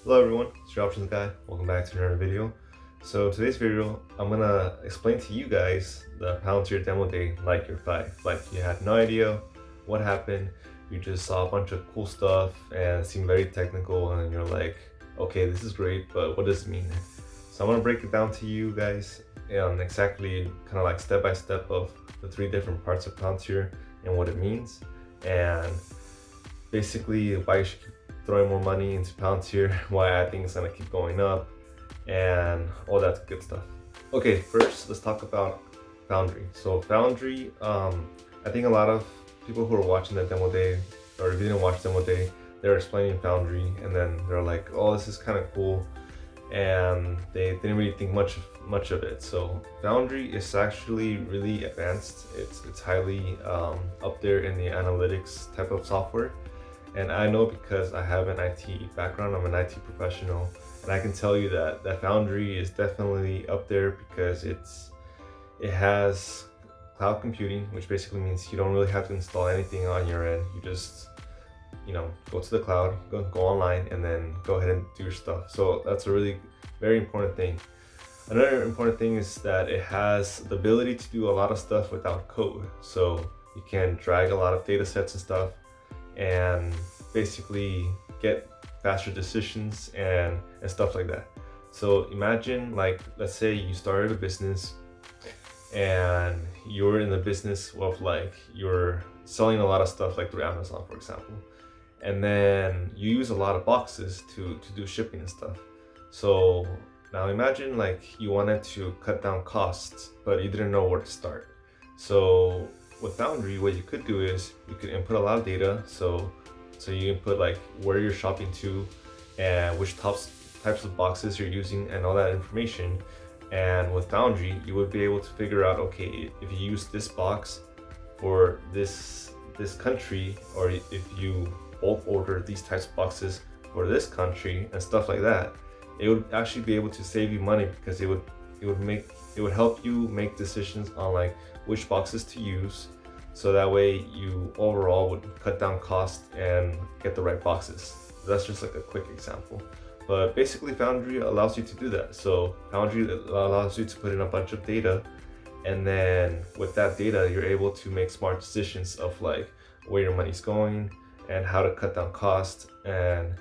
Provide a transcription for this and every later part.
Hello everyone, it's your options guy. Welcome back to another video. So today's video, I'm gonna explain to you guys the Palantir demo day like you're 5. Like you had no idea what happened, you just saw a bunch of cool stuff and it seemed very technical and you're like, okay, this is great, but what does it mean? So I'm gonna break it down to you guys and exactly kind of like step by step of the 3 different parts of Palantir and what it means, and basically why you should keep throwing more money into Palantir, why I think it's gonna keep going up, and all that good stuff. Okay, first let's talk about Foundry. So Foundry, I think a lot of people who are watching the demo day, or if you didn't watch demo day, they're explaining Foundry, and then they're like, "Oh, this is kind of cool," and they didn't really think much of it. So Foundry is actually really advanced. It's highly up there in the analytics type of software. And I know because I have an IT background, I'm an IT professional, and I can tell you that Foundry is definitely up there because it has cloud computing, which basically means you don't really have to install anything on your end. You just, go to the cloud, go online, and then go ahead and do your stuff. So that's a really very important thing. Another important thing is that it has the ability to do a lot of stuff without code. So you can drag a lot of data sets and stuff, and basically get faster decisions and stuff like that. So imagine, like, let's say you started a business and you're in the business of like you're selling a lot of stuff like through Amazon, for example, and then you use a lot of boxes to do shipping and stuff. So now imagine like you wanted to cut down costs but you didn't know where to start. So with Foundry, what you could do is you could input a lot of data. So you input like where you're shopping to and which types of boxes you're using and all that information. And with Foundry, you would be able to figure out, okay, if you use this box for this country, or if you bulk order these types of boxes for this country and stuff like that, it would actually be able to save you money because it would help you make decisions on like which boxes to use, so that way you overall would cut down cost and get the right boxes. That's just like a quick example, but basically Foundry allows you to do that. So Foundry allows you to put in a bunch of data, and then with that data you're able to make smart decisions of like where your money's going and how to cut down cost, and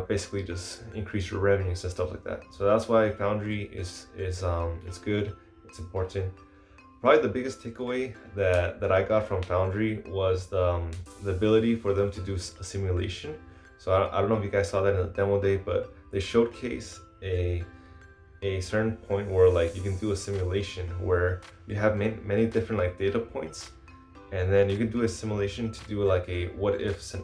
basically just increase your revenues and stuff like that. So that's why Foundry is it's good, it's important. Probably the biggest takeaway that I got from Foundry was the ability for them to do a simulation. So I don't know if you guys saw that in the demo day, but they showcase a certain point where like you can do a simulation where you have many different like data points, and then you can do a simulation to do like a what if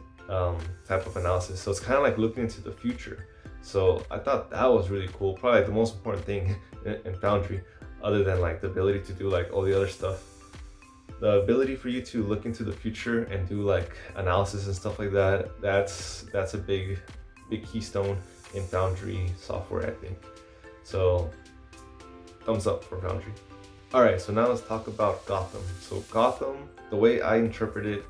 type of analysis. So it's kind of like looking into the future. So I thought that was really cool. Probably like the most important thing in Foundry, other than like the ability to do like all the other stuff. The ability for you to look into the future and do like analysis and stuff like that, that's a big keystone in Foundry software, I think. So thumbs up for Foundry. Alright, so now let's talk about Gotham. So Gotham, the way I interpret it,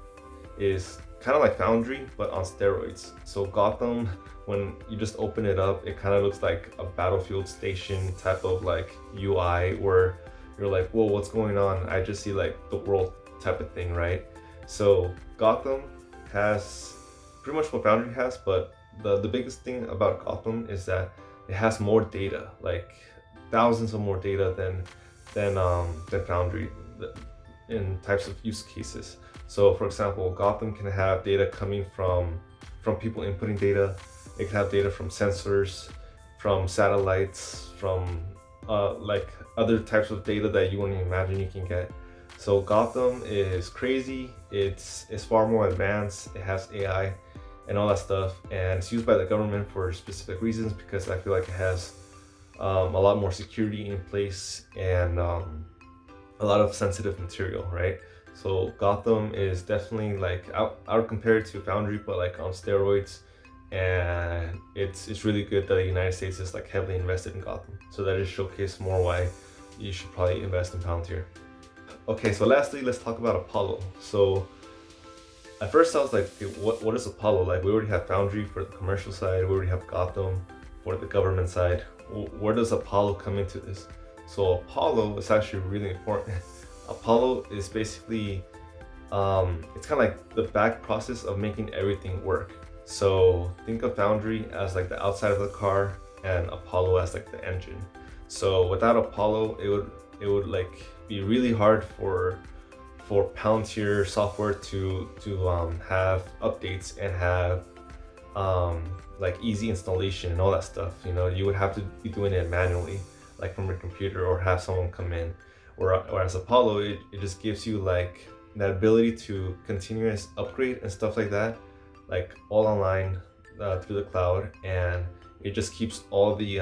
is kind of like Foundry but on steroids. So Gotham, when you just open it up, it kind of looks like a battlefield station type of like UI where you're like, whoa, what's going on? I just see like the world type of thing, right? So Gotham has pretty much what Foundry has, but the biggest thing about Gotham is that it has more data, like thousands of more data than Foundry in types of use cases. So for example, Gotham can have data coming from people inputting data. It can have data from sensors, from satellites, from like other types of data that you wouldn't imagine you can get. So Gotham is crazy. It's far more advanced. It has AI and all that stuff, and it's used by the government for specific reasons because I feel like it has a lot more security in place and a lot of sensitive material, right? So Gotham is definitely like I would compare it to Foundry, but like on steroids, and it's really good that the United States is like heavily invested in Gotham. So that just showcases more why you should probably invest in Palantir. Okay, so lastly, let's talk about Apollo. So at first I was like, okay, what is Apollo? Like, we already have Foundry for the commercial side, we already have Gotham for the government side. Where does Apollo come into this? So Apollo is actually really important. Apollo is basically it's kind of like the back process of making everything work. So think of Foundry as like the outside of the car and Apollo as like the engine. So without Apollo, it would like be really hard for Palantir software to have updates and have like easy installation and all that stuff. You know, you would have to be doing it manually, like from your computer, or have someone come in. Whereas Apollo, it just gives you like that ability to continuous upgrade and stuff like that, like all online through the cloud, and it just keeps all the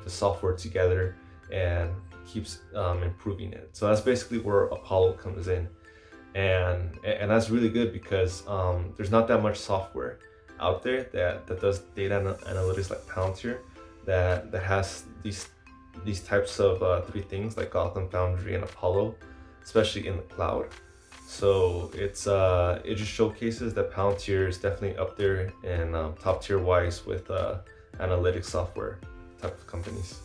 software together and keeps improving it. So that's basically where Apollo comes in, and that's really good because there's not that much software out there that does data analytics like Palantir that has these types of three things like Gotham, Foundry, and Apollo, especially in the cloud. So it just showcases that Palantir is definitely up there in top tier wise with analytics software type of companies.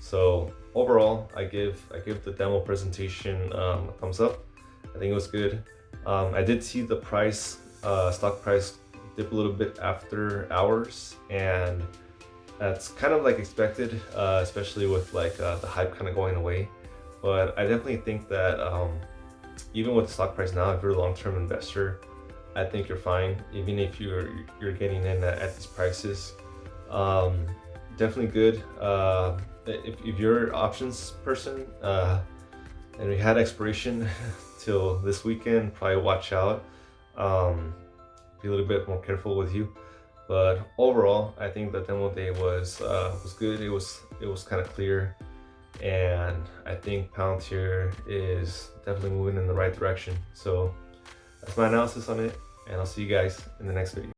So overall, I give the demo presentation a thumbs up. I think it was good. I did see the price, stock price dip a little bit after hours, and that's kind of like expected, especially with like the hype kind of going away. But I definitely think that even with the stock price now, if you're a long-term investor, I think you're fine. Even if you're getting in at these prices, definitely good. If you're an options person and we had expiration till this weekend, probably watch out. Be a little bit more careful with you. But overall, I think the demo day was good. It was kind of clear, and I think Palantir is definitely moving in the right direction. So that's my analysis on it, and I'll see you guys in the next video.